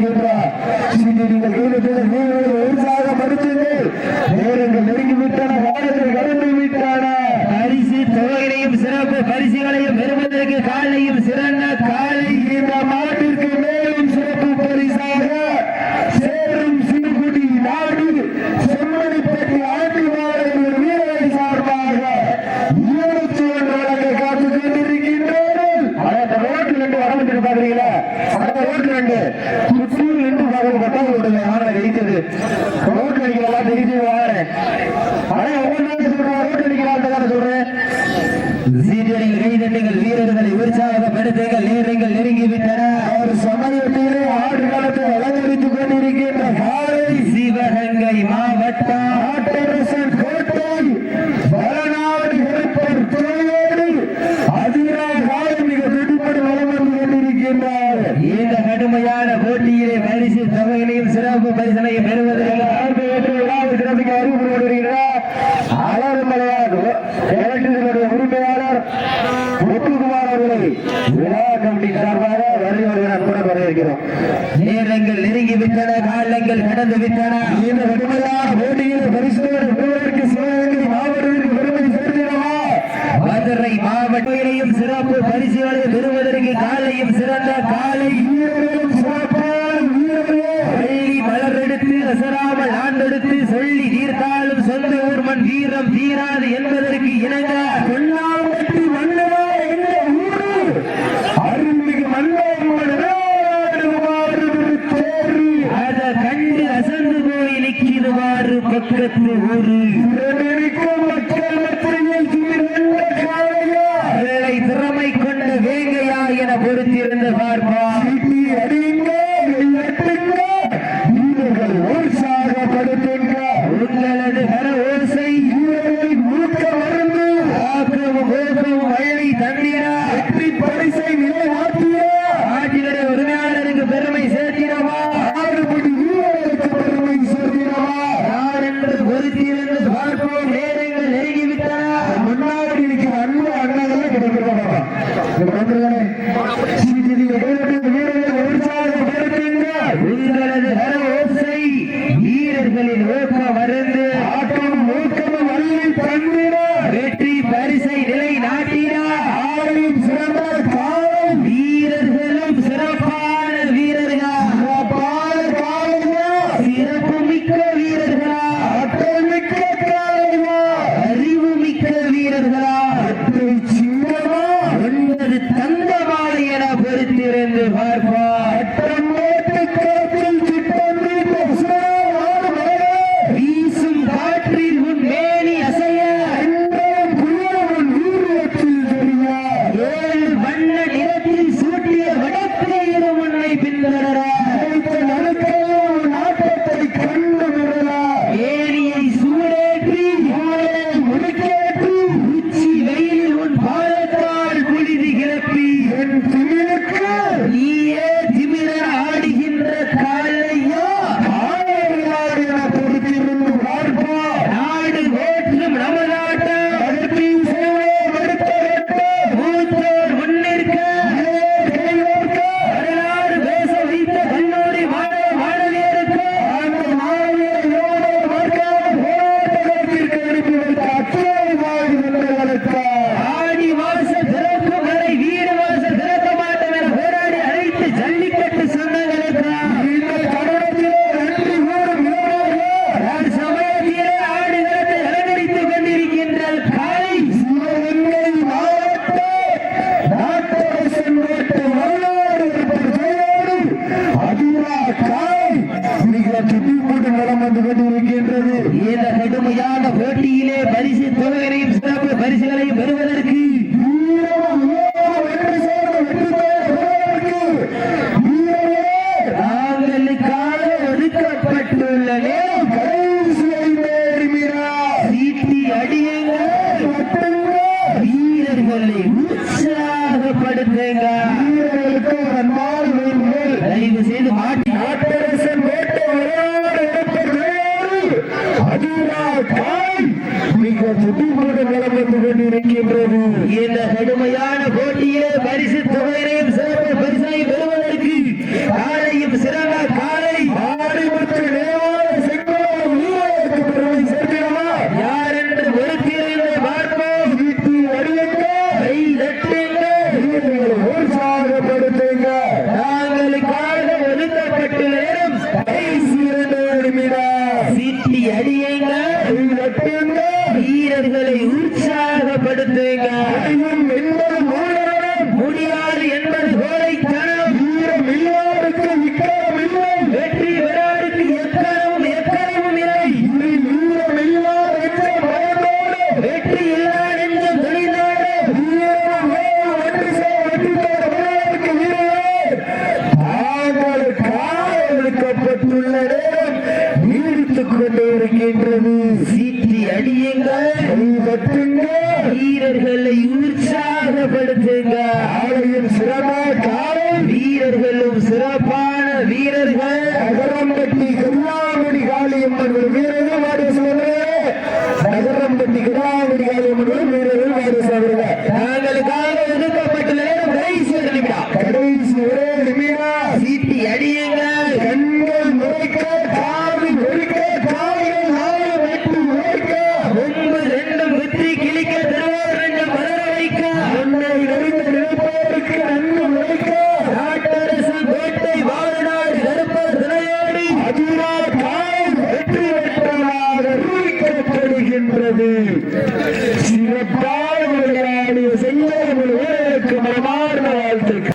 கொண்டிருக்கின்றார். உற்சாகப்படுத்துங்கள். நேரங்கள் நெருங்கிவிட்டன, வாரங்கள் கடந்து விட்டன. பரிசு தொகையிலையும் சிறப்பு பரிசுகளையும் பெறுவதற்கு காலையும் சிறந்த காலை. இந்த மாட்டிற்கு மேலும் சிறப்பு பரிசாக சேரும் சிறுகுடி நாடு செம்மணிப்பட்டி ஆண்டி மாவட்ட வீரரை சார்பாக 21 வழங்க காத்துக் கொண்டிருக்கின்றோம். அந்த ரோட்டில் ரெண்டு வரம்பிட்டு பாக்குறீங்களா? அந்த ரோட்டில் ரெண்டு சுற்றில் ரெண்டு பட்டாவுடைய ஆணை ஜெயித்தது. ரோட்டில் அடிக்கலாம் தெரிஞ்சு வாங்க. ஆனா ஒவ்வொரு சொல்றேன், ரோட்டில் அடிக்கலாம் சொல்றேன். கைதட்டுங்கள், வீரர்களை உற்சாகப்படுத்துங்கள். நேரங்கள் நெருங்கிவிட்டன. ஒரு சமயத்திலே ஆடுகளத்தை அலங்கரித்துக் கொண்டிருக்கின்ற காலை சிவகங்கை மாவட்டம் ஆட்டரசன் கோட்டை வளநாடு கருப்பர் துறையோடு அதிரா காலை மிக துடிப்படி வளம் வந்து கொண்டிருக்கின்றார். இந்த கடுமையான போட்டியிலே பரிசு தொகையிலையும் சிறப்பு பரிசனையும் பெறுவதற்கு சிறப்பிக்க அறிவுறுத்தி வருகிறார். அலர்மலையார் எலக்ட்ரிசிட்டியுடைய உரிமையாளர் முத்துக்குமார் அவர்களை விழா கமிட்டி சார்பாக வருகிறோம் கூட வரவேற்கிறோம். நேரங்கள் நெருங்கிவிட்டன, காலங்கள் கடந்து விட்டன. இந்த கடுமையான போட்டியில் பரிசுகளை பெறுவதற்கு சிவகங்கை மாவட்டத்திற்கு பெருமை சேர்க்கிறோமா? மதுரை மாவட்டத்திலையும் சிறப்பு பரிசுகளை பெறுவதற்கு காலையும் சிறந்த காலை. வீரர்களும் சிறப்பான வீரர்களே பள்ளி மலரெடுத்து அசராமல் ஆண்டெடுத்து சொல்லி தீர்த்தாலும் சொந்த ஊர் மண் வீரம் தீராது என்பதற்கு இணங்க பொன்னாம்பட்டி மன்னவா என்ற ஊரு அருள்மிகு அதை கண்டு அசந்து போய் நிற்கிறவாறு பக்கத்து ஊரு மக்கள் மத்தியில் அவர்களை திறமை கொண்ட வேங்கையா என பொறுத்திருந்து பார்ப்பா. உங்களது கர ஓசை முழுக்க மருந்து ஆக்கமும் ஓக்கமும் வயலை தந்திரா வெற்றி பரிசை நிலை மாற்றிய ஆட்சிகளுடைய உரிமையாளருக்கு பெருமை சேர்த்திடவா? ஆறுபடி வீரர்களுக்கு பெருமை சேர்க்கிறவா? யார் என்று பொறுத்திருந்து பார்ப்போம். நேரங்கள் நெருங்கிவிட்டன. முன்னாடி இருக்கிற அன்பு அண்ணாதான் கிடைக்கிறோம். வீரர்கள் உற்சாகப்படுத்துங்க. உங்களது கர ஓசை வீரர்களின் ஓக்க மருந்து ஆட்டம் ஊக்கமும் வள்ளி தந்திர வெற்றி பரிசை நிலை நாட்டினா ஆளையும் சிறந்த காலம் வீரர்களும் சிறப்பான வீரர்களா? சிறப்பான காலையா? சிறப்பு மிக்க வீரர்களா? ஆற்றல் மிக்க காலையா? அறிவு மிக்க வீரர்களா? வெற்றி சிங்கமா? ஒன்பது தந்தமாலை என பொறுத்திருந்து பார்ப்பா. அட்டம் ஓட்டு காற்றில் சிட்டம் வீசும் காற்றில் உன் மேனி அசைய ஏழு வண்ண நிறத்தில் சூட்டிய வடக்கிலும் உன்னை பின்தொடர நாட்டத்தை கண்டு விடலா ஏரியை சூடேற்றி முடிக்கேற்று உச்சி வெயிலில் உன் பாதத்தால் புழுதி கிளப்பி என் திமிருக்கு நீயே திமிர ஆடுகின்ற காலையா? ஆணையார் என பொறுத்திருந்து பார்ப்பா. நாடு போற்றும் நமதாட்டம் அடுத்து சேவையை எடுத்த மூத்தோர் முன்னிற்க வரலாறு பேச வைத்த கல்லூரி மாணவ மாணவியருக்கு அந்த மாணவியரோடு மறுக்காத போராட்டத்திற்கு அனுப்பி வைத்த அத்துணை மாணவர்களுக்கு ஆடி வாசல் திறக்கும் வரை வீடு வாசல் திறக்க மாட்டோம் என போராடி அழைத்து ஜல்லிக்கட்டு சொந்தங்களுக்கு இந்த தருணத்திலே நன்றி கூறும் வீரர்கள் சமயத்திலே ஆடுகளத்தை அலங்கரித்துக் கொண்டிருக்கின்ற காலை சிவகங்கை மாவட்ட நாட்டரசன் கோட்டை வரலாறு பெயரோடு அதிரா காய் மிக துடிப்போடு நலம் வந்து கொண்டிருக்கின்றது. இந்த கடுமையான போட்டியிலே பரிசு தொகைகளையும் சிறப்பு பரிசுகளையும் பெறுவதற்கு வீரமும் வீரமும் வெற்றி சேர்ந்த வெற்றி பெறுவதற்கு வீரர்களே தாங்களுக்காக ஒதுக்கப்பட்டுள்ள நேரம் கடைசியை நேர்மிரா சீட்டி அடியுங்கள், மட்டுங்கள் வீரர்களை உற்சாகப்படுத்துங்க. வீரர்களுக்கு ஒரு அன்பான வேண்டுகோள். தயவு செய்து மாட்டி நாட்டை உள்ள நேரம் நீடித்துக் கொண்டே இருக்கின்றது. சீட்டி அடியுங்கள், கட்டுங்க, வீரர்களை உற்சாகப்படுத்துங்க. ஆலயம் சிறமா காலம், வீரர்களும் சிறப்பான வீரர்கள். நகரம்பட்டி கருணாமணி காளியம்மன் வீரர்கள் வாரிசு அவர்களே, நகரம்பட்டி கருணாமணி காளியம்மன் வீரர்கள் வாரிசு அவர்கள் தாங்களுக்காக ஒதுக்கப்பட்டுள்ள